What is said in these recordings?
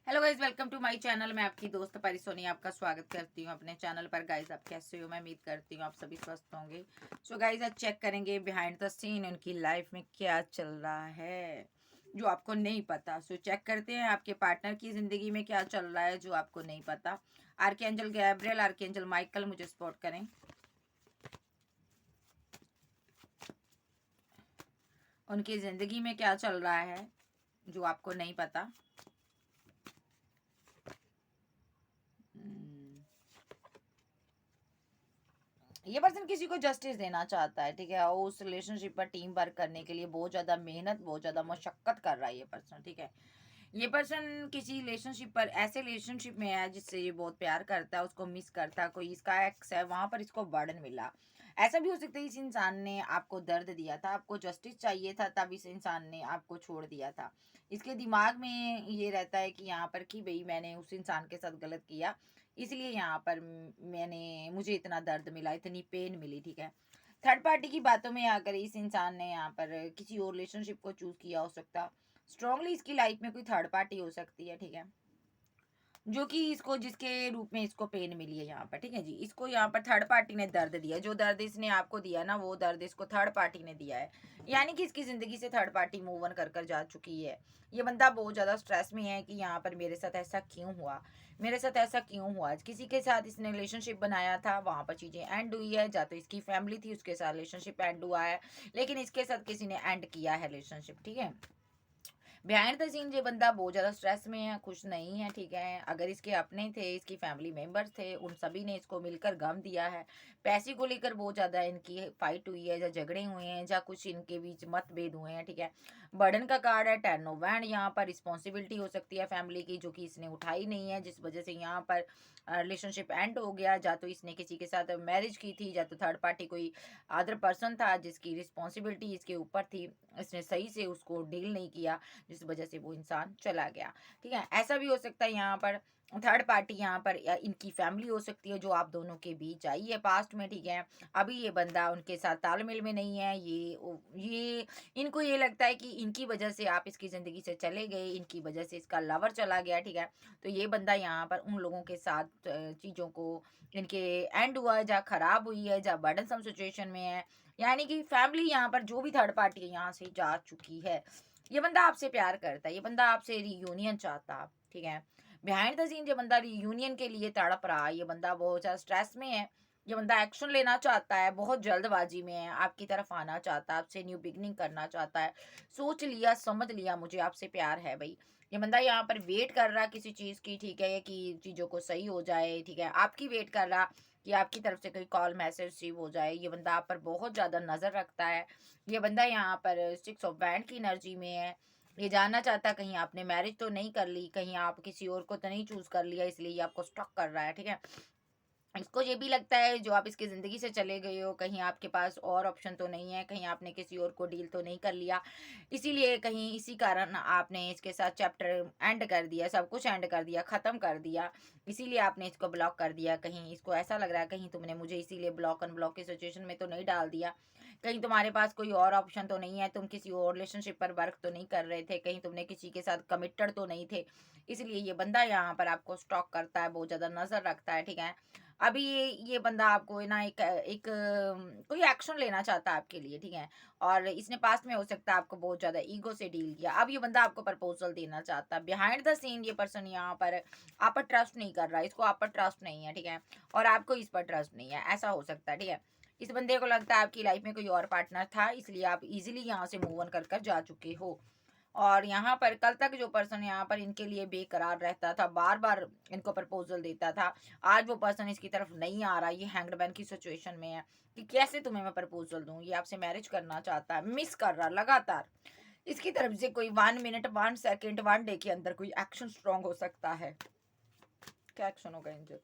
Hello guys, welcome to my channel. मैं आपकी दोस्त परिसोनी आपका स्वागत करती हूँ अपने चैनल पर। गाइज आप कैसे हो? मैं उम्मीद करती हूँ आप सभी स्वस्थ होंगे। सो गाइज आज चेक करेंगे बिहाइंड द सीन उनकी लाइफ में क्या चल रहा है जो आपको नहीं पता। सो चेक करते हैं आपके पार्टनर की जिंदगी में क्या चल रहा है जो आपको नहीं पता। आर्कएंजल गैब्रियल, आर्कएंजल माइकल मुझे सपोर्ट करें। उनकी जिंदगी में क्या चल रहा है जो आपको नहीं पता। ये पर्सन किसी को जस्टिस देना चाहता है, ठीक है, और उस रिलेशनशिप पर टीम वर्क करने के लिए बहुत ज़्यादा मेहनत, बहुत ज़्यादा मशक्कत कर रहा है ये पर्सन, ठीक है। ये पर्सन किसी रिलेशनशिप पर, ऐसे रिलेशनशिप में है जिससे ये बहुत प्यार करता है, उसको मिस करता है। कोई इसका एक्स है, वहां पर इसको बर्डन मिला। ऐसा भी हो सकता है इस इंसान ने आपको दर्द दिया था, आपको जस्टिस चाहिए था, तब इस इंसान ने आपको छोड़ दिया था। इसके दिमाग में ये रहता है कि यहाँ पर कि भाई मैंने उस इंसान के साथ गलत किया, इसलिए यहाँ पर मुझे इतना दर्द मिला, इतनी पेन मिली, ठीक है। थर्ड पार्टी की बातों में आकर इस इंसान ने यहाँ पर किसी और रिलेशनशिप को चूज किया हो सकता। स्ट्रांगली इसकी लाइफ में कोई थर्ड पार्टी हो सकती है, ठीक है, जो कि इसको, जिसके रूप में इसको पेन मिली है यहाँ पर, ठीक है जी। इसको यहाँ पर थर्ड पार्टी ने दर्द दिया, जो दर्द इसने आपको दिया ना, वो दर्द इसको थर्ड पार्टी ने दिया है। यानी कि इसकी जिंदगी से थर्ड पार्टी मूव ऑन कर जा चुकी है। ये बंदा बहुत ज्यादा स्ट्रेस में है कि यहाँ पर मेरे साथ ऐसा क्यों हुआ, मेरे साथ ऐसा क्यों हुआ। किसी के साथ इसने रिलेशनशिप बनाया था, वहां पर चीजें एंड हुई है। या तो इसकी फैमिली थी, उसके साथ रिलेशनशिप एंड हुआ है, लेकिन इसके साथ किसी ने एंड किया है रिलेशनशिप, ठीक है। बिहाइंड द सीन ये बंदा बहुत ज़्यादा स्ट्रेस में है, खुश नहीं है, ठीक है। अगर इसके अपने थे, इसकी फैमिली मेंबर्स थे, उन सभी ने इसको मिलकर गम दिया है। पैसे को लेकर बहुत ज़्यादा इनकी फाइट हुई है, या झगड़े हुए हैं, या कुछ इनके बीच मतभेद हुए हैं, ठीक है। बर्डन का कार्ड है 10 ऑफ वैंड। यहाँ पर रिस्पॉन्सिबिलिटी हो सकती है फैमिली की, जो कि इसने उठाई नहीं है, जिस वजह से यहाँ पर रिलेशनशिप एंड हो गया। या तो इसने किसी के साथ मैरिज की थी, या तो थर्ड पार्टी कोई अदर पर्सन था जिसकी रिस्पॉन्सिबिलिटी इसके ऊपर थी, इसने सही से उसको डील नहीं किया, जिस वजह से वो इंसान चला गया, ठीक है। ऐसा भी हो सकता है यहाँ पर थर्ड पार्टी, यहाँ पर इनकी फैमिली हो सकती है जो आप दोनों के बीच आई है पास्ट में, ठीक है। अभी ये बंदा उनके साथ तालमेल में नहीं है। ये इनको ये लगता है कि इनकी वजह से आप इसकी ज़िंदगी से चले गए, इनकी वजह से इसका लवर चला गया, ठीक है। तो ये बंदा यहाँ पर उन लोगों के साथ चीज़ों को, इनके एंड हुआ है, जहाँ खराब हुई है, जहाँ बर्डनसम सिचुएशन में है। यानी कि फैमिली यहाँ पर जो भी थर्ड पार्टी है यहाँ से जा चुकी है। ये बंदा आपसे प्यार करता है, ये बंदा आपसे रियूनियन चाहता, ठीक है। बिहाइंड द सीन ये बंदा रियूनियन के लिए तड़प रहा है। ये बंदा बहुत ज़्यादा स्ट्रेस में है। ये बंदा एक्शन लेना चाहता है, बहुत जल्दबाजी में है, आपकी तरफ आना चाहता है, आपसे न्यू बिगनिंग करना चाहता है। सोच लिया, समझ लिया, मुझे आपसे प्यार है भाई। ये बंदा यहाँ पर वेट कर रहा है किसी चीज़ की, ठीक है, कि चीज़ों को सही हो जाए, ठीक है। आपकी वेट कर रहा कि आपकी तरफ से कोई कॉल मैसेज रिसीव हो जाए। ये बंदा आप पर बहुत ज़्यादा नज़र रखता है। ये बंदा यहाँ पर 6 ऑफ वैंड की एनर्जी में है। ये जानना चाहता कहीं आपने मैरिज तो नहीं कर ली, कहीं आप किसी और को तो नहीं चूज कर लिया, इसलिए ये आपको स्टॉक कर रहा है, ठीक है। इसको ये भी लगता है जो आप इसकी ज़िंदगी से चले गए हो, कहीं आपके पास और ऑप्शन तो नहीं है, कहीं आपने किसी और को डील तो नहीं कर लिया, इसीलिए कहीं इसी कारण आपने इसके साथ चैप्टर एंड कर दिया, सब कुछ एंड कर दिया, ख़त्म कर दिया, इसीलिए आपने इसको ब्लॉक कर दिया। कहीं इसको ऐसा लग रहा है कहीं तुमने मुझे इसीलिए ब्लॉक अनब्लॉक की सिचुएशन में तो नहीं डाल दिया, कहीं तुम्हारे पास कोई और ऑप्शन तो नहीं है, तुम किसी और रिलेशनशिप पर वर्क तो नहीं कर रहे थे, कहीं तुमने किसी के साथ कमिटेड तो नहीं थे, इसलिए ये बंदा यहाँ पर आपको स्टॉक करता है, बहुत ज़्यादा नज़र रखता है, ठीक है। अभी ये बंदा आपको ना एक एक कोई एक्शन लेना चाहता है आपके लिए, ठीक है। और इसने पास्ट में हो सकता है आपको बहुत ज़्यादा ईगो से डील किया। अब ये बंदा आपको प्रपोजल देना चाहता है। बिहाइंड द सीन ये पर्सन यहाँ पर आप पर ट्रस्ट नहीं कर रहा है, इसको आप पर ट्रस्ट नहीं है, ठीक है, और आपको इस पर ट्रस्ट नहीं है, ऐसा हो सकता है, ठीक है। इस बंदे को लगता है आपकी लाइफ में कोई और पार्टनर था, इसलिए आप इजीली यहाँ से मूव ऑन कर जा चुके हो। और यहाँ पर कल तक जो पर्सन यहाँ पर इनके लिए बेकरार रहता था, बार बार इनको प्रपोजल देता था, आज वो पर्सन इसकी तरफ नहीं आ रहा। ये हैंग्ड मैन की सिचुएशन में है कि कैसे तुम्हें मैं प्रपोजल दूं। ये आपसे मैरिज करना चाहता है, मिस कर रहा लगातार। इसकी तरफ से कोई 1 मिनट, 1 सेकेंड, 1 डे के अंदर कोई एक्शन स्ट्रांग हो सकता है। क्या एक्शन होगा एंजल?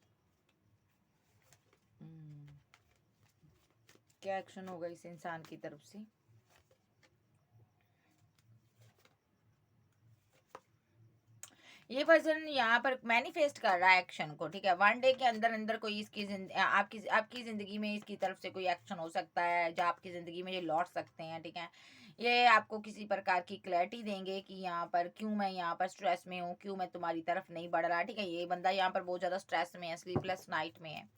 क्या एक्शन होगा इस इंसान की तरफ से? ये पर्सन यहाँ पर मैनिफेस्ट कर रहा है एक्शन को, ठीक है। 1 डे के अंदर अंदर कोई इसकी आपकी जिंदगी में इसकी तरफ से कोई एक्शन हो सकता है, जो आपकी जिंदगी में ये लौट सकते हैं, ठीक है। ये आपको किसी प्रकार की क्लैरिटी देंगे कि यहाँ पर क्यों मैं यहाँ पर स्ट्रेस में हूँ, क्यों मैं तुम्हारी तरफ नहीं बढ़ रहा, ठीक है। ये बंदा यहाँ पर बहुत ज़्यादा स्ट्रेस में है, स्लीपलेस नाइट में है।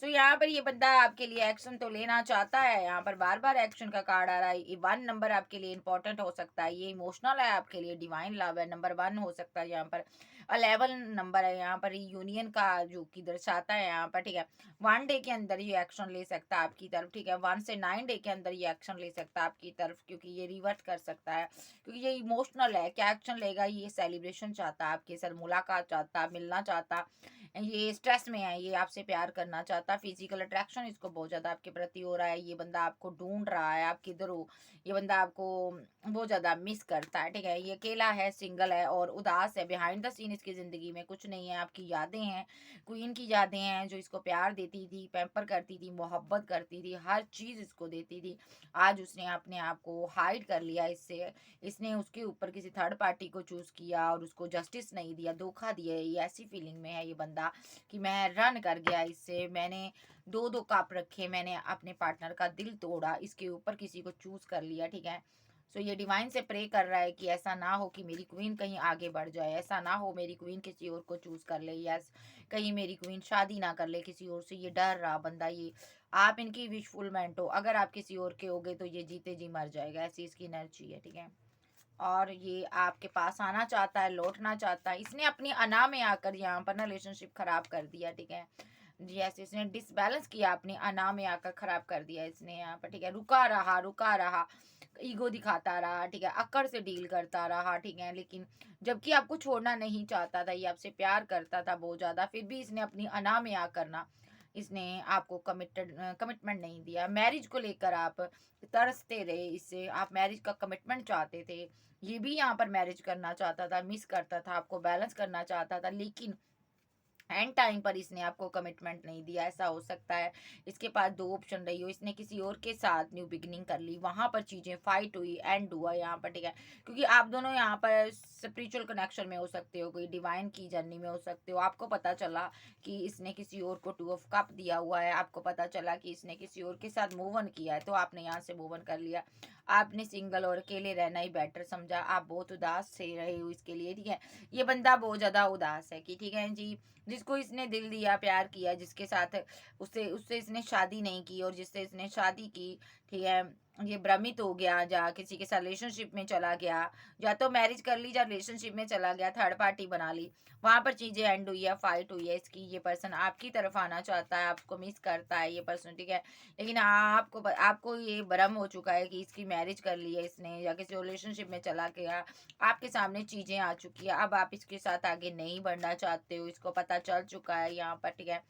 सो यहाँ पर ये बंदा आपके लिए एक्शन तो लेना चाहता है, यहाँ पर बार बार एक्शन का कार्ड आ रहा है। ये 1 नंबर आपके लिए इंपॉर्टेंट हो सकता है, ये इमोशनल है आपके लिए, डिवाइन लव है, नंबर 1 हो सकता है यहाँ पर। 11 नंबर है यहाँ पर, यूनियन का जो कि दर्शाता है यहाँ पर, ठीक है। 1 डे के अंदर ये एक्शन ले सकता है आपकी तरफ, ठीक है। 1 से 9 डे के अंदर ये एक्शन ले सकता है आपकी तरफ, क्योंकि ये रिवर्ट कर सकता है, क्योंकि ये इमोशनल है। क्या एक्शन लेगा, ये सेलिब्रेशन चाहता है आपके साथ, मुलाकात चाहता, मिलना चाहता, ये स्ट्रेस में है, ये आपसे प्यार करना चाहता, फिजिकल अट्रैक्शन इसको बहुत ज्यादा आपके प्रति हो रहा है। ये बंदा आपको ढूंढ रहा है, आप किधर हो, ये बंदा आपको बहुत ज्यादा मिस करता है, ठीक है। ये अकेला है, सिंगल है और उदास है। बिहाइंड द सीन इसकी जिंदगी में कुछ नहीं है, आपकी यादें हैं, क्वीन की यादें हैं, जो इसको प्यार देती थी, पैम्पर करती थी, मोहब्बत करती थी, हर चीज इसको देती थी। आज उसने अपने आप को हाइड कर लिया इससे, इसने उसके ऊपर किसी थर्ड पार्टी को चूज किया और उसको जस्टिस नहीं दिया, धोखा दिया। ये ऐसी फीलिंग में है ये बंदा कि मैं रन कर गया इससे, मैंने दो दो कप रखे, मैंने अपने पार्टनर का दिल तोड़ा, इसके ऊपर किसी को चूज कर लिया, ठीक है। सो ये डिवाइन से प्रे कर रहा है कि ऐसा ना हो कि मेरी क्वीन कहीं आगे बढ़ जाए, ऐसा ना हो मेरी क्वीन किसी और को चूज कर ले, या कहीं मेरी क्वीन शादी ना कर ले किसी और से। ये डर रहा बंदा, ये आप इनकी विशफुलमेंट हो, अगर आप किसी और के होगे तो ये जीते जी मर जाएगा, ऐसी इसकी एनर्जी है, ठीक है। और ये आपके पास आना चाहता है, लौटना चाहता है। इसने अपनी अना में आकर यहाँ पर ना रिलेशनशिप खराब कर दिया, ठीक है। यस, इसने डिसबैलेंस किया, अपनी अना में आकर खराब कर दिया इसने यहाँ पर, ठीक है। रुका रहा, ईगो दिखाता रहा, ठीक है, अकड़ से डील करता रहा, ठीक है। लेकिन जबकि आपको छोड़ना नहीं चाहता था, ये आपसे प्यार करता था बहुत ज्यादा, फिर भी इसने अपनी अना में आकर ना, इसने आपको कमिटमेंट नहीं दिया। मैरिज को लेकर आप तरसते रहे इससे, आप मैरिज का कमिटमेंट चाहते थे। ये भी यहाँ पर मैरिज करना चाहता था, मिस करता था, आपको बैलेंस करना चाहता था, लेकिन एंड टाइम पर इसने आपको कमिटमेंट नहीं दिया। ऐसा हो सकता है इसके पास 2 ऑप्शन रही हो, इसने किसी और के साथ न्यू बिगिनिंग कर ली, वहां पर चीजें फाइट हुई, एंड हुआ यहाँ पर, ठीक है। क्योंकि आप दोनों यहाँ पर स्पिरिचुअल कनेक्शन में हो सकते हो, कोई डिवाइन की जर्नी में हो सकते हो। आपको पता चला कि इसने किसी और को 2 ऑफ कप दिया हुआ है, आपको पता चला कि इसने किसी और के साथ मूव ऑन किया है, तो आपने यहाँ से मूव ऑन कर लिया। आपने सिंगल और अकेले रहना ही बेटर समझा, आप बहुत उदास से रहे हो इसके लिए, ठीक है। ये बंदा बहुत ज्यादा उदास है कि, ठीक है जी, जिसको इसने दिल दिया, प्यार किया, जिसके साथ उससे उससे इसने शादी नहीं की, और जिससे इसने शादी की, ठीक है, ये भ्रमित हो गया, जा किसी के साथ रिलेशनशिप में चला गया, या तो मैरिज कर ली या रिलेशनशिप में चला गया, थर्ड पार्टी बना ली, वहां पर चीजें एंड हुई है, फाइट हुई है इसकी। ये पर्सन आपकी तरफ आना चाहता है, आपको मिस करता है ये पर्सन, ठीक है। लेकिन आपको ये भ्रम हो चुका है कि इसकी मैरिज कर ली है इसने, या किसी रिलेशनशिप में चला गया, आपके सामने चीजें आ चुकी है, अब आप इसके साथ आगे नहीं बढ़ना चाहते हो, इसको पता चल चुका है यहाँ पर, ठीक है।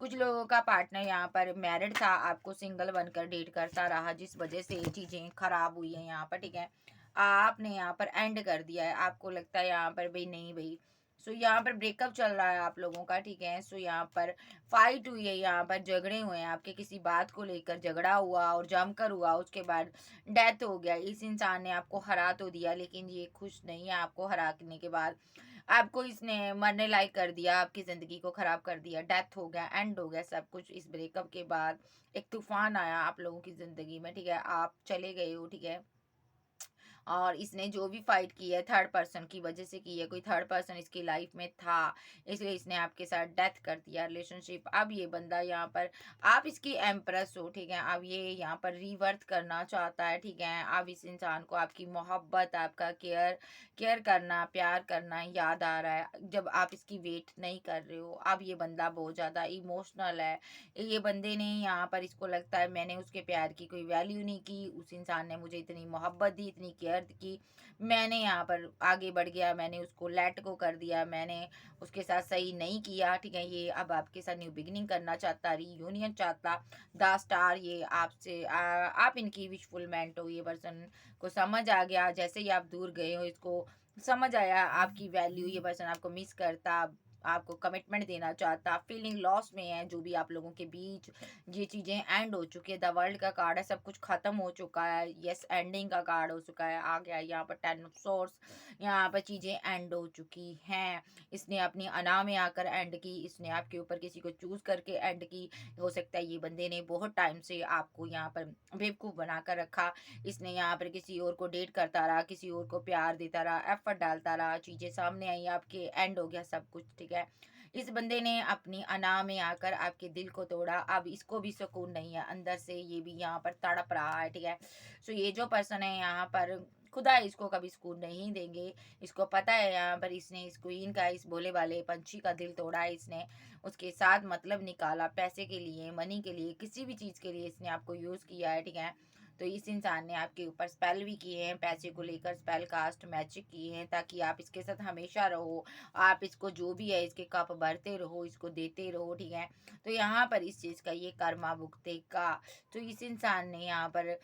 कुछ लोगों का पार्टनर यहाँ पर मैरिड था, आपको सिंगल बनकर डेट करता रहा, जिस वजह से चीजें खराब हुई है यहाँ पर, ठीक है। आपने यहाँ पर एंड कर दिया है, आपको लगता है यहाँ पर भाई नहीं भाई। सो यहाँ पर ब्रेकअप चल रहा है आप लोगों का, ठीक है। सो यहाँ पर फाइट हुई है, यहाँ पर झगड़े हुए हैं, आपके किसी बात को लेकर झगड़ा हुआ और जमकर हुआ, उसके बाद डेथ हो गया। इस इंसान ने आपको हरा तो दिया, लेकिन ये खुश नहीं है आपको हराने के बाद, आपको इसने मरने लायक कर दिया, आपकी जिंदगी को खराब कर दिया, डेथ हो गया, एंड हो गया सब कुछ। इस ब्रेकअप के बाद एक तूफान आया आप लोगों की जिंदगी में, ठीक है, आप चले गए हो, ठीक है। और इसने जो भी फाइट की है थर्ड पर्सन की वजह से की है, कोई थर्ड पर्सन इसकी लाइफ में था, इसलिए इसने आपके साथ डेथ कर दिया रिलेशनशिप। अब ये बंदा यहाँ पर, आप इसकी एम्प्रेस हो, ठीक है, अब ये यहाँ पर रिवर्थ करना चाहता है, ठीक है। अब इस इंसान को आपकी मोहब्बत, आपका केयर केयर करना, प्यार करना याद आ रहा है, जब आप इसकी वेट नहीं कर रहे हो। अब ये बंदा बहुत ज़्यादा इमोशनल है, ये बंदे ने यहाँ पर, इसको लगता है मैंने उसके प्यार की कोई वैल्यू नहीं की, उस इंसान ने मुझे इतनी मोहब्बत दी, इतनी केयर की, मैंने यहाँ पर आगे बढ़ गया, मैंने उसको लेट गो कर दिया, मैंने उसके साथ सही नहीं किया, ठीक है। ये अब आपके साथ न्यू बिगिनिंग करना चाहता, रीयूनियन चाहता। द स्टार, ये आपसे आप इनकी विशफुलमेंट हो, ये पर्सन को समझ आ गया, जैसे ही आप दूर गए हो इसको समझ आया आपकी वैल्यू, ये पर्सन आपको मिस करता, आपको कमिटमेंट देना चाहता, फीलिंग लॉस में है जो भी आप लोगों के बीच, ये चीज़ें एंड हो चुकी है। द वर्ल्ड का कार्ड है, सब कुछ खत्म हो चुका है, यस एंडिंग का कार्ड हो चुका है, आ गया यहाँ पर 10 ऑफ सोर्स, यहाँ पर चीज़ें एंड हो चुकी हैं। इसने अपनी अना में आकर एंड की, इसने आपके ऊपर किसी को चूज करके एंड की। हो सकता है ये बंदे ने बहुत टाइम से आपको यहाँ पर बेवकूफ़ बना कर रखा, इसने यहाँ पर किसी और को डेट करता रहा, किसी और को प्यार देता रहा, एफर्ट डालता रहा, चीज़ें सामने आई, आपके एंड हो गया सब कुछ, ठीक है। इस बंदे ने अपनी अना में आकर आपके दिल को तोड़ा, अब इसको भी सुकून नहीं है अंदर से, ये भी यहाँ पर तड़प रहा है, ठीक है। सो ये जो पर्सन है यहाँ पर, खुदा इसको कभी सुकून नहीं देंगे। इसको पता है यहाँ पर इसने इस क्वीन का, इस भोले वाले पंछी का दिल तोड़ा है इसने, उसके साथ मतलब निकाला, पैसे के लिए, मनी के लिए, किसी भी चीज़ के लिए इसने आपको यूज़ किया है, ठीक है। तो इस इंसान ने आपके ऊपर स्पेल भी किए हैं, पैसे को लेकर स्पेल कास्ट मैजिक किए हैं, ताकि आप इसके साथ हमेशा रहो, आप इसको जो भी है इसके कप भरते रहो, इसको देते रहो, ठीक है। तो यहाँ पर इस चीज़ का ये कर्मा भुगतेगा। तो इस इंसान ने यहाँ पर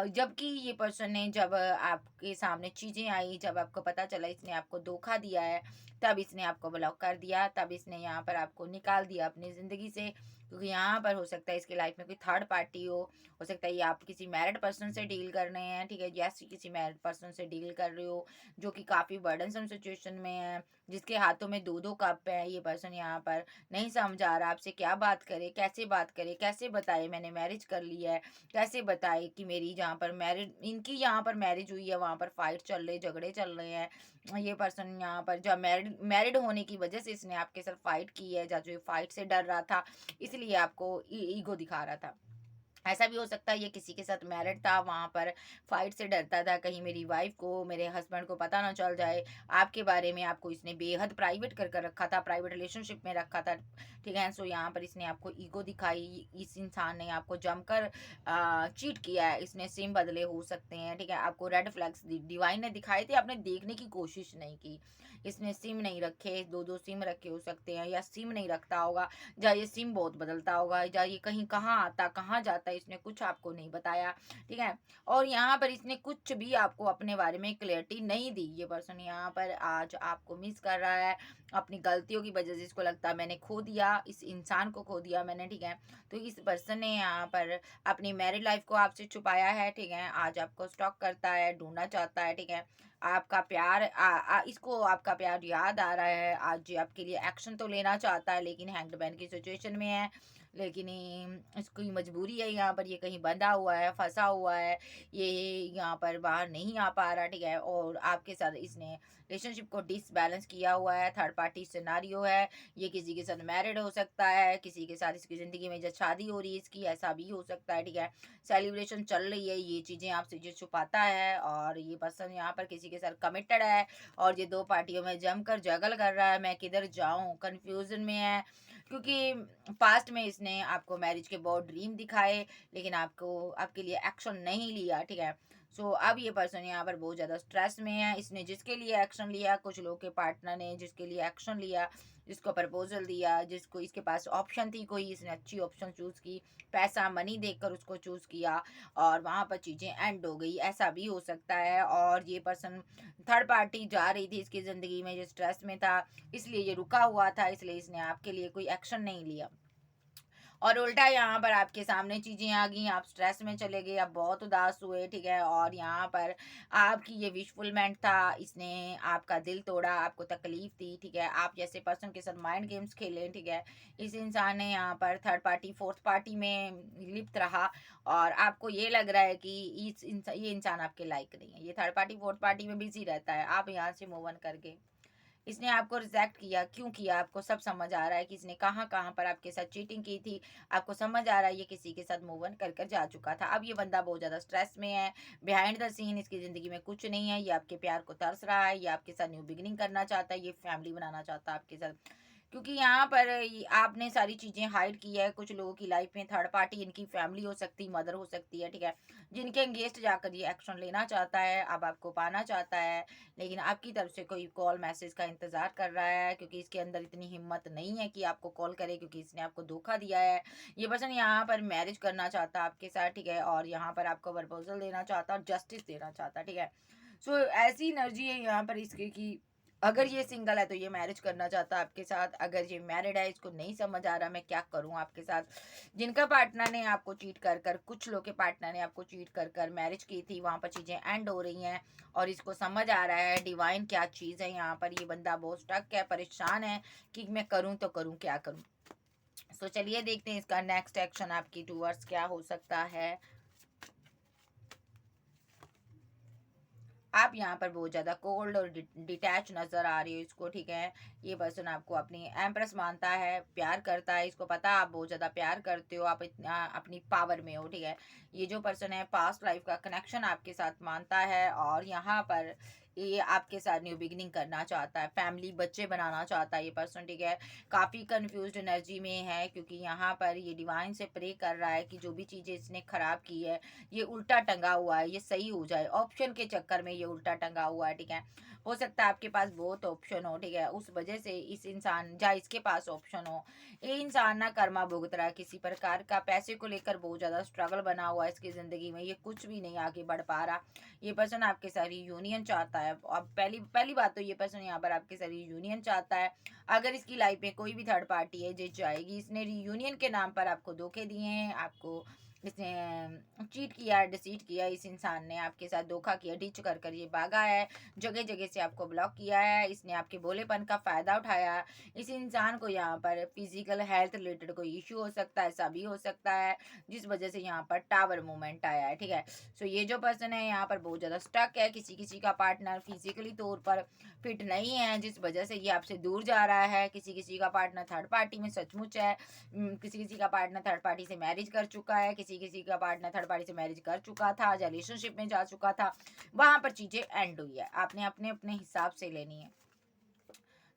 जबकि ये पर्सन ने, जब आपके सामने चीज़ें आई, जब आपको पता चला इसने आपको धोखा दिया है, तब इसने आपको ब्लॉक कर दिया, तब इसने यहाँ पर आपको निकाल दिया अपनी ज़िंदगी से। क्योंकि यहाँ पर हो सकता है इसकी लाइफ में कोई थर्ड पार्टी हो सकता है ये आप किसी मैरिड पर्सन से डील कर रहे हैं, ठीक है, जैसे किसी मैरिड पर्सन से डील कर रहे हो जो कि काफ़ी बर्डनसम सिचुएशन में है, जिसके हाथों में दो दो कप है। ये पर्सन यहाँ पर नहीं समझ आ रहा आपसे क्या बात करे, कैसे बात करे, कैसे बताए मैंने मैरिज कर ली है, कैसे बताए कि मेरी जहाँ पर मैरिज, इनकी यहाँ पर मैरिज हुई है वहाँ पर फाइट चल रहे, झगड़े चल रहे हैं। ये पर्सन यहाँ पर जब मैरिड मैरिड होने की वजह से इसने आपके साथ फाइट की है, जो फाइट से डर रहा था, इसलिए आपको ईगो दिखा रहा था। ऐसा भी हो सकता है ये किसी के साथ मैरिड था, वहाँ पर फाइट से डरता था, कहीं मेरी वाइफ को, मेरे हस्बैंड को पता ना चल जाए आपके बारे में, आपको इसने बेहद प्राइवेट कर रखा था, प्राइवेट रिलेशनशिप में रखा था, ठीक है। सो यहाँ पर इसने आपको ईगो दिखाई, इस इंसान ने आपको जमकर चीट किया है, इसने सिम बदले हो सकते हैं, ठीक है। आपको रेड फ्लैग्स डिवाइन ने दिखाए थे, आपने देखने की कोशिश नहीं की। इसने सिम नहीं रखे, दो दो सिम रखे हो सकते हैं, या सिम नहीं रखता होगा, या ये सिम बहुत बदलता होगा, या ये कहीं कहाँ आता कहाँ जाता है, इसने कुछ आपको नहीं बताया, ठीक है। और यहाँ पर इसने कुछ भी आपको अपने बारे में क्लियरिटी नहीं दी। ये पर्सन यहाँ पर आज आपको मिस कर रहा है अपनी गलतियों की वजह से, इसको लगता है मैंने खो दिया, इस इंसान को खो दिया मैंने, ठीक है। तो इस पर्सन ने यहाँ पर अपनी मैरिड लाइफ को आपसे छुपाया है, ठीक है। आज आपको स्टॉक करता है, ढूंढना चाहता है, ठीक है। आपका प्यार इसको आपका प्यार याद आ रहा है, आज ये आपके लिए एक्शन तो लेना चाहता है, लेकिन हैंग्ड मैन की सिचुएशन में है, लेकिन इसकी मजबूरी है, यहाँ पर ये कहीं बंधा हुआ है, फंसा हुआ है, ये यहाँ पर बाहर नहीं आ पा रहा, ठीक है। और आपके साथ इसने रिलेशनशिप को डिसबैलेंस किया हुआ है, थर्ड पार्टी सिनारियो है, ये किसी के साथ मैरिड हो सकता है, किसी के साथ इसकी ज़िंदगी में जब शादी हो रही है इसकी, ऐसा भी हो सकता है, ठीक है। सेलिब्रेशन चल रही है, ये चीज़ें आपसे जो छुपाता है, और ये पर्सन यहाँ पर किसी के साथ कमिटेड है, और ये दो पार्टियों में जमकर जगल कर रहा है, मैं किधर जाऊँ, कन्फ्यूजन में है। क्योंकि पास्ट में इसने आपको मैरिज के बहुत ड्रीम दिखाए, लेकिन आपको आपके लिए एक्शन नहीं लिया, ठीक है। सो अब ये पर्सन यहाँ पर बहुत ज़्यादा स्ट्रेस में है, इसने जिसके लिए एक्शन लिया, कुछ लोग के पार्टनर ने जिसके लिए एक्शन लिया, जिसको प्रपोजल दिया, जिसको इसके पास ऑप्शन थी कोई, इसने अच्छी ऑप्शन चूज़ की, पैसा मनी देखकर उसको चूज़ किया, और वहाँ पर चीज़ें एंड हो गई, ऐसा भी हो सकता है। और ये पर्सन थर्ड पार्टी जा रही थी इसकी ज़िंदगी में, जो स्ट्रेस में था, इसलिए ये रुका हुआ था, इसलिए इसने आपके लिए कोई एक्शन नहीं लिया। और उल्टा यहाँ पर आपके सामने चीज़ें आ गई, आप स्ट्रेस में चले गए, आप बहुत उदास हुए, ठीक है। और यहाँ पर आपकी ये विशफुलमेंट था, इसने आपका दिल तोड़ा, आपको तकलीफ दी, ठीक है। आप जैसे पर्सन के साथ माइंड गेम्स खेले, ठीक है। इस इंसान ने यहाँ पर थर्ड पार्टी फोर्थ पार्टी में लिप्त रहा, और आपको ये लग रहा है कि ये इंसान आपके लायक नहीं है, ये थर्ड पार्टी फोर्थ पार्टी में बिजी रहता है, आप यहाँ से मूव ऑन करके, इसने आपको रिजेक्ट किया, क्यों किया, आपको सब समझ आ रहा है कि इसने कहाँ कहाँ पर आपके साथ चीटिंग की थी, आपको समझ आ रहा है ये किसी के साथ मूव ऑन कर कर जा चुका था। अब ये बंदा बहुत ज़्यादा स्ट्रेस में है, बिहाइंड द सीन इसकी ज़िंदगी में कुछ नहीं है, ये आपके प्यार को तरस रहा है, ये आपके साथ न्यू बिगिनिंग करना चाहता है, ये फैमिली बनाना चाहता है आपके साथ। क्योंकि यहाँ पर आपने सारी चीज़ें हाइड की है, कुछ लोगों की लाइफ में थर्ड पार्टी, इनकी फैमिली हो सकती है, मदर हो सकती है, ठीक है, जिनके अगेंस्ट जाकर ये एक्शन लेना चाहता है, अब आपको पाना चाहता है, लेकिन आपकी तरफ से कोई कॉल मैसेज का इंतज़ार कर रहा है, क्योंकि इसके अंदर इतनी हिम्मत नहीं है कि आपको कॉल करे, क्योंकि इसने आपको धोखा दिया है। ये पर्सन यहाँ पर मैरिज करना चाहता है आपके साथ, ठीक है, और यहाँ पर आपको प्रपोजल देना चाहता है और जस्टिस देना चाहता है, ठीक है। सो ऐसी एनर्जी है यहाँ पर इसकी कि अगर ये सिंगल है तो ये मैरिज करना चाहता है आपके साथ, अगर ये मैरिड है इसको नहीं समझ आ रहा मैं क्या करूं आपके साथ। जिनका पार्टनर ने आपको चीट कर कर, कुछ लोग के पार्टनर ने आपको चीट कर कर मैरिज की थी, वहां पर चीजें एंड हो रही हैं और इसको समझ आ रहा है डिवाइन क्या चीज़ है यहाँ पर। ये बंदा बहुत स्टक है, परेशान है कि मैं करूँ तो करूँ क्या करूँ। तो चलिए देखते हैं इसका नेक्स्ट एक्शन आपकी टूवर्ड्स क्या हो सकता है। आप यहाँ पर बहुत ज़्यादा कोल्ड और डिटैच नज़र आ रही हो इसको, ठीक है। ये पर्सन आपको अपनी एम्प्रेस मानता है, प्यार करता है, इसको पता है आप बहुत ज़्यादा प्यार करते हो, आप इतना अपनी पावर में हो, ठीक है। ये जो पर्सन है पास्ट लाइफ का कनेक्शन आपके साथ मानता है और यहाँ पर ये आपके साथ न्यू बिगिनिंग करना चाहता है, फैमिली बच्चे बनाना चाहता है ये पर्सन, ठीक है। काफ़ी कंफ्यूज्ड एनर्जी में है क्योंकि यहाँ पर ये डिवाइन से प्रे कर रहा है कि जो भी चीज़ें इसने खराब की है, ये उल्टा टंगा हुआ है, ये सही हो जाए। ऑप्शन के चक्कर में ये उल्टा टंगा हुआ है, ठीक है। हो सकता है आपके पास बहुत ऑप्शन हो, ठीक है, उस वजह से इस इंसान या इसके पास ऑप्शन हो, ये इंसान ना कर्मा भुगत रहा है किसी प्रकार का, पैसे को लेकर बहुत ज़्यादा स्ट्रगल बना हुआ है इसकी ज़िंदगी में, ये कुछ भी नहीं आगे बढ़ पा रहा। ये पर्सन आपके साथ यूनियन चाहता है। अब पहली पहली बात तो ये पर्सन यहाँ पर आपके साथ यूनियन चाहता है। अगर इसकी लाइफ में कोई भी थर्ड पार्टी है जो जाएगी, इसने यूनियन के नाम पर आपको धोखे दिए हैं, आपको इसने चीट किया, डिसीट किया, इस इंसान ने आपके साथ धोखा किया, डिच कर कर ये भागा है, जगह जगह से आपको ब्लॉक किया है, इसने आपके भोलेपन का फ़ायदा उठाया। इस इंसान को यहाँ पर फिजिकल हेल्थ रिलेटेड कोई इशू हो सकता है, ऐसा भी हो सकता है जिस वजह से यहाँ पर टावर मूवमेंट आया है, ठीक है। सो ये जो पर्सन है यहाँ पर बहुत ज़्यादा स्टक है, किसी किसी का पार्टनर फिजिकली तौर पर फिट नहीं है जिस वजह से ये आपसे दूर जा रहा है, किसी किसी का पार्टनर थर्ड पार्टी में सचमुच है, किसी किसी का पार्टनर थर्ड पार्टी से मैरिज कर चुका है, किसी किसी का पार्टनर थर्ड पार्टी से मैरिज कर चुका था, रिलेशनशिप में जा चुका था, वहां पर चीजें एंड हुई है, आपने अपने अपने हिसाब से लेनी है।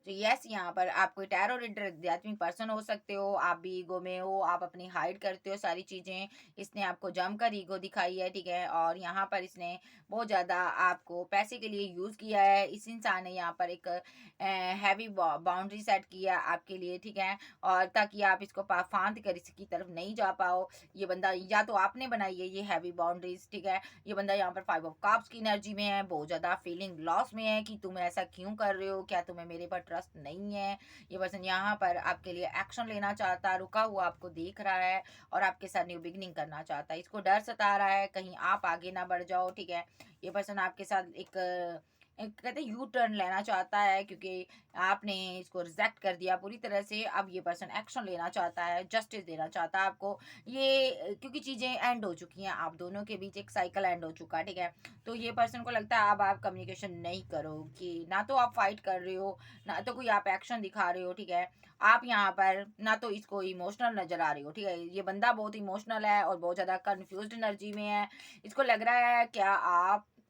तो यस यहाँ पर आप कोई टैरो रीडर आध्यात्मिक पर्सन हो सकते हो, आप भी ईगो में हो, आप अपनी हाइड करते हो सारी चीज़ें, इसने आपको जमकर ईगो दिखाई है, ठीक है। और यहाँ पर इसने बहुत ज़्यादा आपको पैसे के लिए यूज़ किया है। इस इंसान ने यहाँ पर एक हैवी बाउंड्री सेट किया आपके लिए, ठीक है, और ताकि आप इसको फांद कर इसकी तरफ नहीं जा पाओ। ये बंदा या तो आपने बनाई है ये हैवी बाउंड्रीज, ठीक है। ये बंदा यहाँ पर 5 ऑफ कप्स की एनर्जी में है, बहुत ज़्यादा फीलिंग लॉस में है कि तुम ऐसा क्यों कर रहे हो, क्या तुम्हें मेरे पर ट्रस्ट नहीं है। ये पर्सन यहाँ पर आपके लिए एक्शन लेना चाहता है, रुका हुआ आपको देख रहा है और आपके साथ न्यू बिगनिंग करना चाहता है। इसको डर सता रहा है कहीं आप आगे ना बढ़ जाओ, ठीक है। ये पर्सन आपके साथ एक कहते हैं यू टर्न लेना चाहता है क्योंकि आपने इसको रिजेक्ट कर दिया पूरी तरह से। अब ये पर्सन एक्शन लेना चाहता है, जस्टिस देना चाहता है आपको, ये क्योंकि चीज़ें एंड हो चुकी हैं, आप दोनों के बीच एक साइकिल एंड हो चुका है, ठीक है। तो ये पर्सन को लगता है अब आप कम्युनिकेशन नहीं करो, कि ना तो आप फाइट कर रहे हो, ना तो कोई आप एक्शन दिखा रहे हो, ठीक है। आप यहाँ पर ना तो इसको इमोशनल नजर आ रही हो, ठीक है। ये बंदा बहुत इमोशनल है और बहुत ज़्यादा कंफ्यूज्ड एनर्जी में है। इसको लग रहा है क्या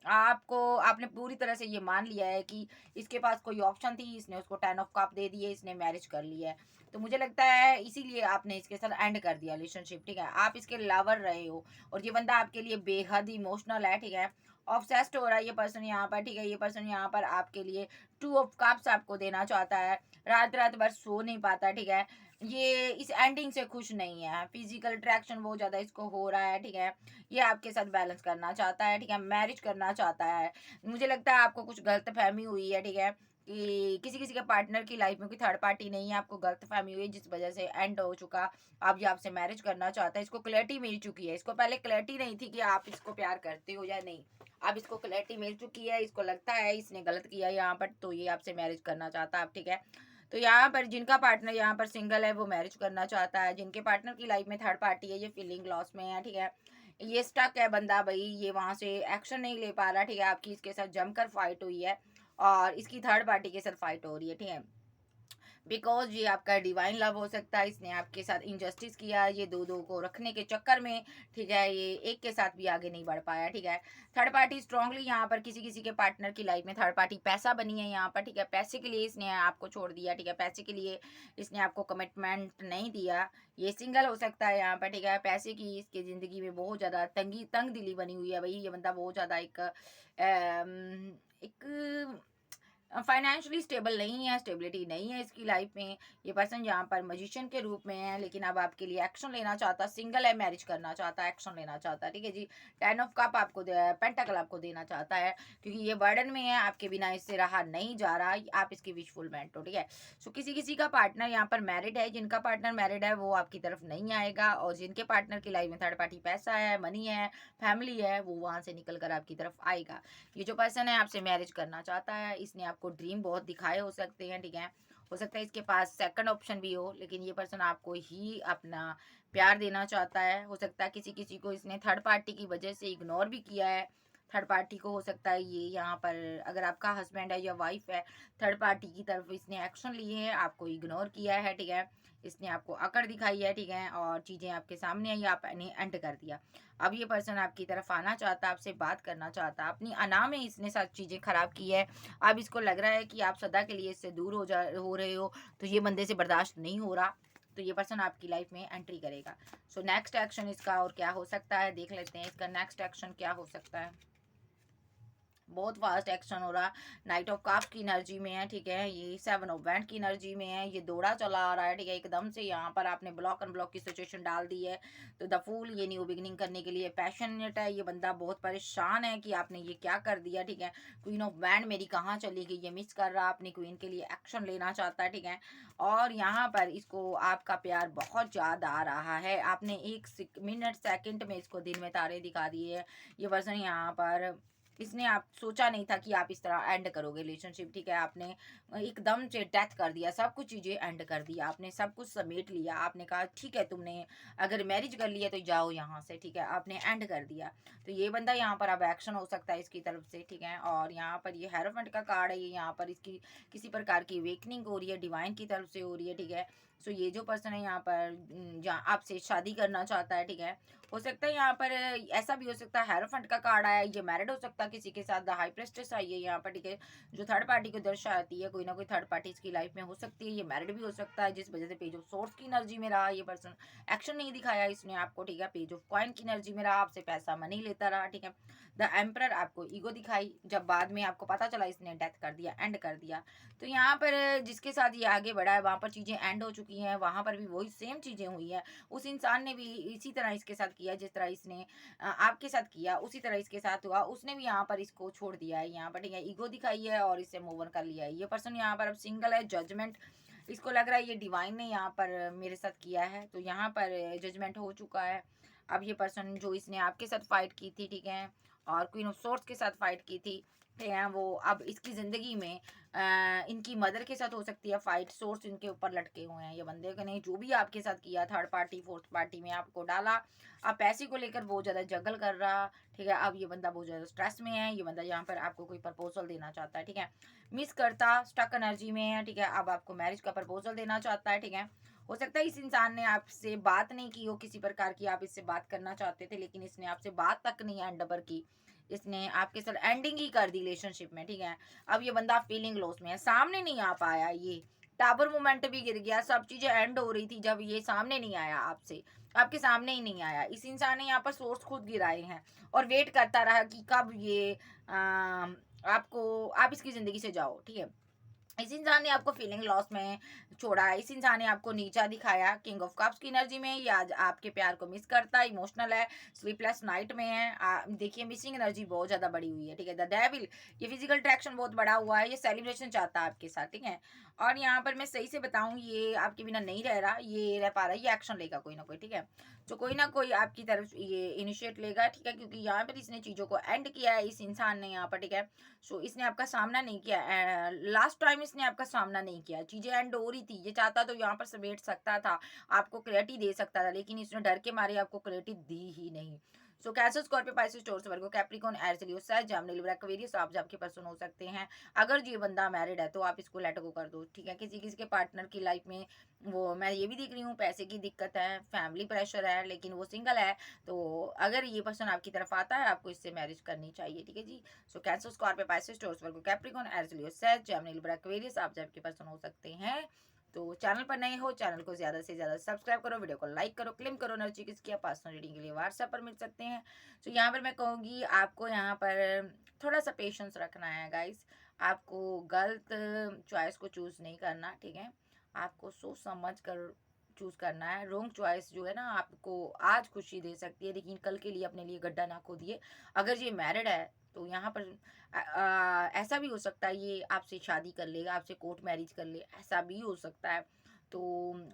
आपको आपने पूरी तरह से ये मान लिया है कि इसके पास कोई ऑप्शन थी, इसने उसको 10 ऑफ कप दे दिए, इसने मैरिज कर लिया है। तो मुझे लगता है इसीलिए आपने इसके साथ एंड कर दिया रिलेशनशिप, ठीक है। आप इसके लवर रहे हो और ये बंदा आपके लिए बेहद इमोशनल है, ठीक है। ऑब्सेस्ड हो रहा है ये पर्सन यहाँ पर, ठीक है। ये पर्सन यहाँ पर आपके लिए 2 ऑफ कप्स आपको देना चाहता है, रात रात भर सो नहीं पाता, ठीक है। ये इस एंडिंग से खुश नहीं है, फिजिकल अट्रैक्शन बहुत ज़्यादा इसको हो रहा है, ठीक है। ये आपके साथ बैलेंस करना चाहता है, ठीक है, मैरिज करना चाहता है। मुझे लगता है आपको कुछ गलतफहमी हुई है, ठीक है, कि किसी किसी के पार्टनर की लाइफ में कोई थर्ड पार्टी नहीं है, आपको गलतफहमी हुई है जिस वजह से एंड हो चुका। अब ये आपसे मैरिज करना चाहता है, इसको क्लैरिटी मिल चुकी है। इसको पहले क्लैरिटी नहीं थी कि आप इसको प्यार करते हो या नहीं, अब इसको क्लैरिटी मिल चुकी है, इसको लगता है इसने गलत किया यहाँ पर, तो ये आपसे मैरिज करना चाहता है, ठीक है। तो यहाँ पर जिनका पार्टनर यहाँ पर सिंगल है वो मैरिज करना चाहता है, जिनके पार्टनर की लाइफ में थर्ड पार्टी है ये फीलिंग लॉस में है, ठीक है। ये स्टक है बंदा भाई, ये वहां से एक्शन नहीं ले पा रहा, ठीक है। आपकी इसके साथ जमकर फाइट हुई है और इसकी थर्ड पार्टी के साथ फाइट हो रही है, ठीक है। बिकॉज ये आपका डिवाइन लव हो सकता है, इसने आपके साथ इनजस्टिस किया, ये दो दो को रखने के चक्कर में, ठीक है, ये एक के साथ भी आगे नहीं बढ़ पाया, ठीक है। थर्ड पार्टी स्ट्रांगली यहाँ पर किसी किसी के पार्टनर की लाइफ में थर्ड पार्टी पैसा बनी है यहाँ पर, ठीक है। पैसे के लिए इसने आपको छोड़ दिया, ठीक है, पैसे के लिए इसने आपको कमिटमेंट नहीं दिया। ये सिंगल हो सकता है यहाँ पर, ठीक है। पैसे की इसकी ज़िंदगी में बहुत ज़्यादा तंग दिली बनी हुई है भाई, ये बंदा बहुत ज़्यादा एक फाइनेंशियली स्टेबल नहीं है, स्टेबिलिटी नहीं है इसकी लाइफ में। ये पर्सन यहाँ पर मैजिशियन के रूप में है, लेकिन अब आपके लिए एक्शन लेना चाहता, सिंगल है, मैरिज करना चाहता है, एक्शन लेना चाहता है, ठीक है जी। 10 ऑफ कप आपको पेंटाकल आपको देना चाहता है, क्योंकि ये बर्डन में है, आपके बिना इससे रहा नहीं जा रहा, आप इसकी विशफुलमेंट हो, ठीक है। सो किसी किसी का पार्टनर यहाँ पर मैरिड है, जिनका पार्टनर मैरिड है वो आपकी तरफ नहीं आएगा, और जिनके पार्टनर की लाइफ में थर्ड पार्टी पैसा है, मनी है, फैमिली है, वो वहाँ से निकल कर आपकी तरफ आएगा। ये जो पर्सन है आपसे मैरिज करना चाहता है, इसने आपको ड्रीम बहुत दिखाए हो सकते हैं, ठीक है। हो सकता है इसके पास सेकंड ऑप्शन भी हो, लेकिन ये पर्सन आपको ही अपना प्यार देना चाहता है। हो सकता है किसी किसी को इसने थर्ड पार्टी की वजह से इग्नोर भी किया है। थर्ड पार्टी को हो सकता है ये यहाँ पर, अगर आपका हस्बैंड है या वाइफ है, थर्ड पार्टी की तरफ इसने एक्शन लिए हैं, आपको इग्नोर किया है, ठीक है। इसने आपको अकड़ दिखाई है, ठीक है, और चीज़ें आपके सामने आई, आपने एंड कर दिया। अब ये पर्सन आपकी तरफ आना चाहता, आपसे बात करना चाहता, अपनी अना में इसने सब चीज़ें खराब की है। अब इसको लग रहा है कि आप सदा के लिए इससे दूर हो रहे हो, तो ये बंदे से बर्दाश्त नहीं हो रहा, तो ये पर्सन आपकी लाइफ में एंट्री करेगा। सो नेक्स्ट एक्शन इसका और क्या हो सकता है, देख लेते हैं इसका नेक्स्ट एक्शन क्या हो सकता है। बहुत फास्ट एक्शन हो रहा, नाइट ऑफ कप्स की एनर्जी में है, ठीक है। ये 7 ऑफ वैंड की एनर्जी में है, ये दौड़ा चला आ रहा है, ठीक है। एकदम से यहाँ पर आपने ब्लॉक अनब्लॉक की सिचुएशन डाल दी है, तो द फूल ये न्यू बिगिनिंग करने के लिए पैशनेट है, ये बंदा बहुत परेशान है कि आपने ये क्या कर दिया, ठीक है। क्वीन ऑफ वैंड मेरी कहाँ चली गई, ये मिस कर रहा, अपनी क्वीन के लिए एक्शन लेना चाहता है, ठीक है। और यहाँ पर इसको आपका प्यार बहुत ज़्यादा आ रहा है, आपने 1 मिनट सेकंड में इसको दिन में तारे दिखा दिए है। ये पर्सन यहाँ पर, इसने आप सोचा नहीं था कि आप इस तरह एंड करोगे रिलेशनशिप, ठीक है। आपने एकदम से डेथ कर दिया, सब कुछ चीज़ें एंड कर दिया, आपने सब कुछ समेट लिया, आपने कहा ठीक है तुमने अगर मैरिज कर लिया तो जाओ यहाँ से, ठीक है, आपने एंड कर दिया। तो ये बंदा यहाँ पर अब एक्शन हो सकता है इसकी तरफ से, ठीक है। और यहाँ पर ये हेरोफेंट का कार्ड है, ये यहाँ पर इसकी किसी प्रकार की वेकनिंग हो रही है, डिवाइन की तरफ से हो रही है, ठीक है। सो ये जो पर्सन है यहाँ पर जहाँ आपसे शादी करना चाहता है, ठीक है। हो सकता है यहाँ पर ऐसा भी हो सकता है, हेरोफेंट का कार्ड आया, ये मैरिड हो सकता है किसी के साथ, द हाई प्रेस्टेस आई है यहाँ पर, ठीक है, जो थर्ड पार्टी को दर्शाती है, कोई ना कोई थर्ड पार्टी इसकी लाइफ में हो सकती है, ये मैरिड भी हो सकता है, जिस वजह से पेज ऑफ सोर्स की एनर्जी में रहा ये पर्सन, एक्शन नहीं दिखाया इसने आपको, ठीक है। पेज ऑफ कॉइन की एनर्जी में रहा, आपसे पैसा मनी लेता रहा, ठीक है। द एम्परर आपको ईगो दिखाई, जब बाद में आपको पता चला इसने डेथ कर दिया, एंड कर दिया। तो यहाँ पर जिसके साथ ये आगे बढ़ा है वहाँ पर चीज़ें एंड हो चुकी हैं, वहाँ पर भी वही सेम चीज़ें हुई है, उस इंसान ने भी इसी तरह इसके साथ किया जिस तरह इसने आपके साथ किया, उसी तरह इसके साथ हुआ, उसने भी यहाँ पर इसको छोड़ दिया है, यहाँ पर ठीक है, ईगो दिखाई है और इससे मूव ऑन कर लिया है। ये पर्सन यहाँ पर अब सिंगल है, जजमेंट इसको लग रहा है ये डिवाइन ने यहाँ पर मेरे साथ किया है, तो यहाँ पर जजमेंट हो चुका है। अब ये पर्सन जो इसने आपके साथ फाइट की थी, ठीक है, और क्वीन ऑफ सोर्स के साथ फाइट की थी, ठीक है, वो अब इसकी ज़िंदगी में इनकी मदर के साथ हो सकती है फाइट, सोर्स इनके ऊपर लटके हुए हैं ये बंदे के, नहीं जो भी आपके साथ किया, थर्ड पार्टी फोर्थ पार्टी में आपको डाला, अब पैसे को लेकर बहुत ज़्यादा जगल कर रहा, ठीक है। अब ये बंदा बहुत ज़्यादा स्ट्रेस में है, ये बंदा यहाँ पर आपको कोई प्रपोजल देना चाहता है, ठीक है, मिस करता, स्टक एनर्जी में है, ठीक है। अब आपको मैरिज का प्रपोजल देना चाहता है, ठीक है। हो सकता है इस इंसान ने आपसे बात नहीं की हो किसी प्रकार की, आप इससे बात करना चाहते थे लेकिन इसने आपसे बात तक नहीं एंड पर की, इसने आपके साथ एंडिंग ही कर दी रिलेशनशिप में, ठीक है। अब ये बंदा फीलिंग लॉस में है, सामने नहीं आ पाया, ये टावर मोमेंट भी गिर गया, सब चीजें एंड हो रही थी जब ये सामने नहीं आया आपसे, आपके सामने ही नहीं आया। इस इंसान ने यहाँ पर सोर्स खुद गिराए हैं और वेट करता रहा कि कब ये आपको, आप इसकी जिंदगी से जाओ, ठीक है। इस इंसान ने आपको फीलिंग लॉस में छोड़ा, इस इंसान ने आपको नीचा दिखाया, किंग ऑफ कप्स की एनर्जी में, ये आज आपके प्यार को मिस करता है, इमोशनल है, स्लीपलेस नाइट में है, देखिए मिसिंग एनर्जी बहुत ज़्यादा बड़ी हुई है, ठीक है। द डेविल, ये फिजिकल अट्रैक्शन बहुत बड़ा हुआ है, ये सेलिब्रेशन चाहता है आपके साथ, ठीक है। और यहाँ पर मैं सही से बताऊँ, ये आपके बिना नहीं रह रहा, ये रह पा रहा है, ये एक्शन लेगा कोई ना कोई, ठीक है। तो कोई ना कोई आपकी तरफ ये इनिशिएट लेगा, ठीक है, क्योंकि यहाँ पर इसने चीज़ों को एंड किया है इस इंसान ने यहाँ पर, ठीक है। सो इसने आपका सामना नहीं किया, लास्ट टाइम इसने आपका सामना नहीं किया, चीजें एंड हो रही थी, ये चाहता तो यहाँ पर समेट सकता था, आपको क्लैरिटी दे सकता था, लेकिन इसने डर के मारे आपको क्लैरिटी दी ही नहीं। सो कैंसर, स्कॉर्पियो, पाइसेस, टॉरस, वर्गो, कैप्रिकॉर्न, एरिस, लियो, सैज, जेमिनी, लिब्रा, एक्वेरियस आप आपके पर्सन हो सकते हैं। अगर ये बंदा मैरिड है तो आप इसको लेट गो कर दो, ठीक है। किसी किसी के पार्टनर की लाइफ में वो मैं ये भी देख रही हूँ, पैसे की दिक्कत है, फैमिली प्रेशर है, लेकिन वो सिंगल है, तो अगर ये पर्सन आपकी तरफ आता है आपको इससे मैरिज करनी चाहिए, ठीक है जी। सो कैंसर, स्कॉर्पियो, पाइसेस, टॉरस, वर्गो, कैप्रिकॉर्न, एरिस, लियो, सैज, जेमिनी, लिब्रा, एक्वेरियस आप आपके पर्सन हो सकते हैं। तो चैनल पर नए हो, चैनल को ज़्यादा से ज़्यादा सब्सक्राइब करो, वीडियो को लाइक करो, क्लेम करो एनर्जी किसकी, आप पर्सनल रीडिंग के लिए व्हाट्सएप पर मिल सकते हैं। तो यहाँ पर मैं कहूँगी आपको यहाँ पर थोड़ा सा पेशेंस रखना है गाइस, आपको गलत चॉइस को चूज़ नहीं करना, ठीक है? आपको सोच समझ कर चूज़ करना है। रॉन्ग चॉइस जो है ना आपको आज खुशी दे सकती है, लेकिन कल के लिए अपने लिए गड्ढा ना खोदिए। अगर ये मैरिड है तो यहाँ पर ऐसा भी हो सकता है ये आपसे शादी कर लेगा, आपसे कोर्ट मैरिज कर ले, ऐसा भी हो सकता है। तो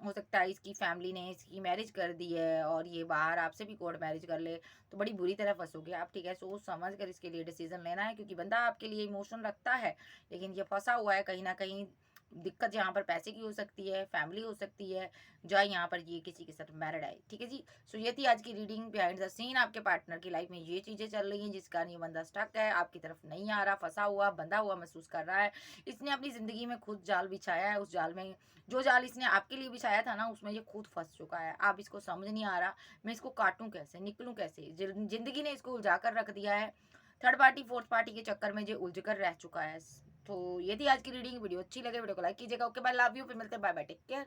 हो सकता है इसकी फैमिली ने इसकी मैरिज कर दी है और ये बाहर आपसे भी कोर्ट मैरिज कर ले, तो बड़ी बुरी तरह फँसोगे आप, ठीक है? सोच समझ कर इसके लिए डिसीज़न लेना है, क्योंकि बंदा आपके लिए इमोशन रखता है, लेकिन ये फँसा हुआ है कहीं न कहीं। दिक्कत यहाँ पर पैसे की हो सकती है, फैमिली हो सकती है, या यहाँ पर ये किसी के साथ मैरिड है, ठीक है जी? सो ये थी आज की रीडिंग। बिहाइंड द सीन आपके पार्टनर की लाइफ में ये चीज़ें चल रही हैं, जिस कारण ये बंदा स्टक है, आपकी तरफ नहीं आ रहा, फँसा हुआ, बंधा हुआ महसूस कर रहा है। इसने अपनी ज़िंदगी में खुद जाल बिछाया है, उस जाल में जो जाल इसने आपके लिए बिछाया था ना, उसमें ये खुद फँस चुका है। अब इसको समझ नहीं आ रहा, मैं इसको काटूँ कैसे, निकलूँ कैसे? ज़िंदगी ने इसको उलझा कर रख दिया है। थर्ड पार्टी, फोर्थ पार्टी के चक्कर में ये उलझ कर रह चुका है। तो ये थी आज की रीडिंग। वीडियो अच्छी लगे वीडियो को लाइक कीजिएगा। Okay bye, love you. फिर मिलते हैं, बाय बाय, टेक केयर।